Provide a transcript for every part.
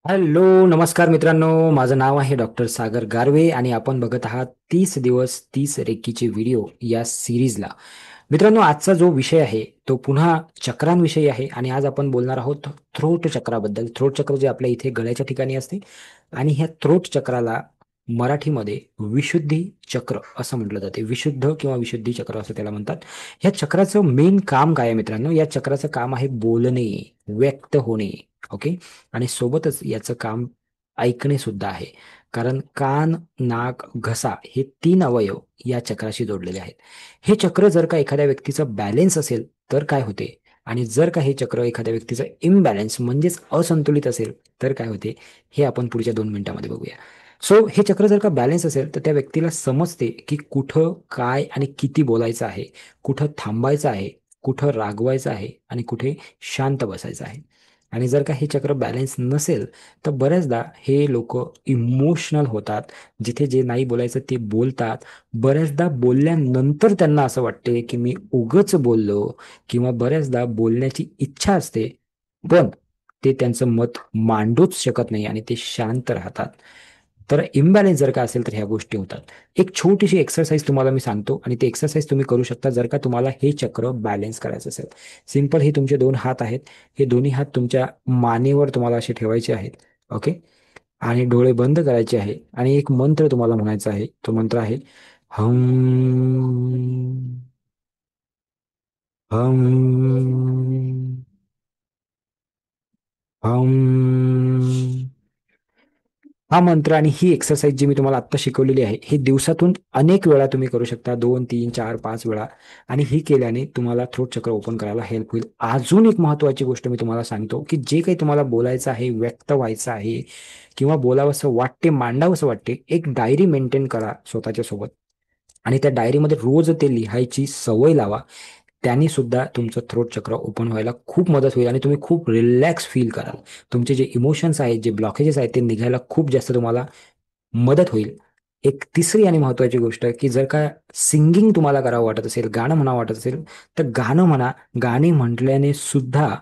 Hello, नमस्कार मित्रांनो. माझं नाव आहे डॉक्टर सागर गारवे आणि आपण बघत आहात 30 दिवस 30 रेकीचे व्हिडिओ या सिरीजला. मित्रांनो, आजचा जो विषय आहे तो पुन्हा चक्रांविषयी आहे आणि आज आपण बोलणार आहोत थ्रोट चक्राबद्दल. थ्रोट चक्र जे आपल्या इथे गळ्याच्या ठिकाणी असते आणि ह्या थ्रोट चक्राला मराठीमध्ये विशुद्धी चक्र असं म्हटलं जाते. विशुद्ध किंवा विशुद्धी चक्र असं त्याला म्हणतात. ह्या चक्राचं मेन काम काय आहे मित्रांनो? या चक्राचं काम आहे बोलणे, व्यक्त होणे. ओके. आणि सोबतच याचं काम ऐकणे सुद्धा आहे. कारण कान, नाक, घसा हे 3 अवयव या चक्राशी जोडलेले आहेत. हे चक्र जर का एखाद्या व्यक्तीचं बॅलेन्स असेल तर काय होते, आणि जर का हे चक्र एखाद्या व्यक्तीचं इम्बॅलन्स म्हणजेच असंतुलित असेल तर काय होते, हे आपण पुढच्या 2 मिनिटांमध्ये बघूया. सो हे चक्र जर का बॅलन्स असेल तर त्या व्यक्तीला समजते की कुठं काय आणि किती बोलायचं आहे, कुठं थांबायचं आहे, कुठं रागवायचं आहे आणि कुठे शांत बसायचं आहे. आणि जर का हे चक्र बॅलन्स नसेल तर बऱ्याचदा हे लोक इमोशनल होतात. जिथे जे नाही बोलायचं ते बोलतात. बऱ्याचदा बोलल्यानंतर त्यांना असं वाटते की मी उगच बोललो, किंवा बऱ्याचदा बोलण्याची इच्छा असते पण ते त्यांचं मत मांडूच शकत नाही आणि ते शांत राहतात. तर इम्बॅलेन्स जर का असेल तर ह्या गोष्टी होतात. एक छोटीशी एक्सरसाइज तुम्हाला मी सांगतो आणि ते एक्सरसाइज तुम्ही करू शकता जर का तुम्हाला हे चक्र बॅलन्स करायचं असेल. सिंपल, हे तुमचे 2 हात आहेत. हे दोन्ही हात तुमच्या मानेवर तुम्हाला असे ठेवायचे आहेत. ओके. आणि डोळे बंद करायचे आहे आणि एक मंत्र तुम्हाला म्हणायचा आहे. तो मंत्र आहे हम, हम, हम. हा मंत्र आणि ही एक्सरसाइज जी मी तुम्हाला आता शिकवलेली आहे, हे दिवसातून अनेक वेळा तुम्ही करू शकता. 2 3 4 5 वेळा. आणि ही केल्याने तुम्हाला थ्रोट चक्र ओपन करायला हेल्प होईल. अजून एक महत्वाची गोष्ट मी तुम्हाला सांगतो की जे काही तुम्हाला बोलायचं आहे, व्यक्त व्हायचं आहे, किंवा बोलावंसं वाटते, मांडावंसं वाटते, एक डायरी मेंटेन करा स्वतःच्या सोबत. आणि त्या डायरीमध्ये रोज ते लिहायची सवय लावा. त्यांनी सुद्धा तुमचं थ्रोट चक्र ओपन व्हायला खूप मदत होईल आणि तुम्ही खूप रिलॅक्स फील कराल. तुमचे जे इमोशन्स आहेत, जे ब्लॉकेजेस आहेत, ते निघायला खूप जास्त तुम्हाला मदत होईल. एक तिसरी आणि महत्वाची गोष्ट की जर का सिंगिंग तुम्हाला करावं वाटत असेल, गाणं म्हणावं वाटत असेल, तर गाणं म्हणा. गाणी म्हटल्याने सुद्धा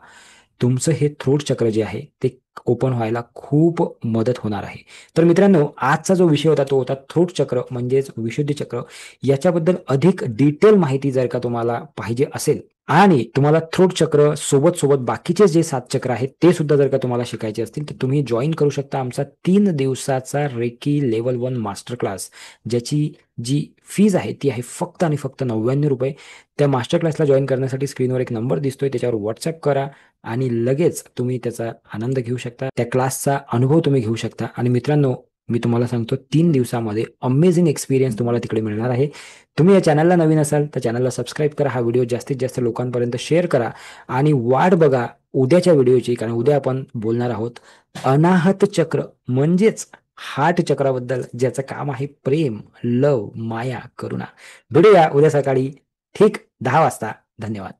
तुमचं हे थ्रोट चक्र जे आहे ते ओपन व्हायला खूप मदत होणार आहे. तर मित्रांनो, आजचा जो विषय होता तो होता थ्रोट चक्र म्हणजेच विशुद्धी चक्र. याच्याबद्दल अधिक डिटेल माहिती जर का तुम्हाला पाहिजे असेल आणि तुम्हाला थ्रोट चक्र सोबत सोबत बाकीचे जे 7 चक्र आहेत ते सुद्धा जर का तुम्हाला शिकायचे असतील तर तुम्ही जॉईन करू शकता आमचा 3 दिवसाचा रेकी लेवल 1 मास्टर क्लास. ज्याची जी फीज आहे ती आहे फक्त आणि फक्त 99 रुपये. त्या मास्टर क्लासला जॉईन करण्यासाठी स्क्रीनवर एक नंबर दिसतोय, त्याच्यावर व्हॉट्सअप करा आणि लगेच तुम्ही त्याचा आनंद घेऊ शकता. त्या क्लासचा अनुभव तुम्ही घेऊ शकता. आणि मित्रांनो, मी तुम्हाला सांगतो 3 दिवसामध्ये अमेझिंग एक्सपिरियन्स तुम्हाला तिकडे मिळणार आहे. तुम्ही या चॅनलला नवीन असाल तर चॅनलला सबस्क्राईब करा, हा व्हिडिओ जास्तीत जास्त लोकांपर्यंत शेअर करा आणि वाट बघा उद्याच्या व्हिडिओची. कारण उद्या आपण बोलणार आहोत अनाहत चक्र म्हणजेच हार्ट चक्राबद्दल, ज्याचं काम आहे प्रेम, लव, माया, करुणा. भेटूया उद्या सकाळी ठीक 10 वाजता. धन्यवाद.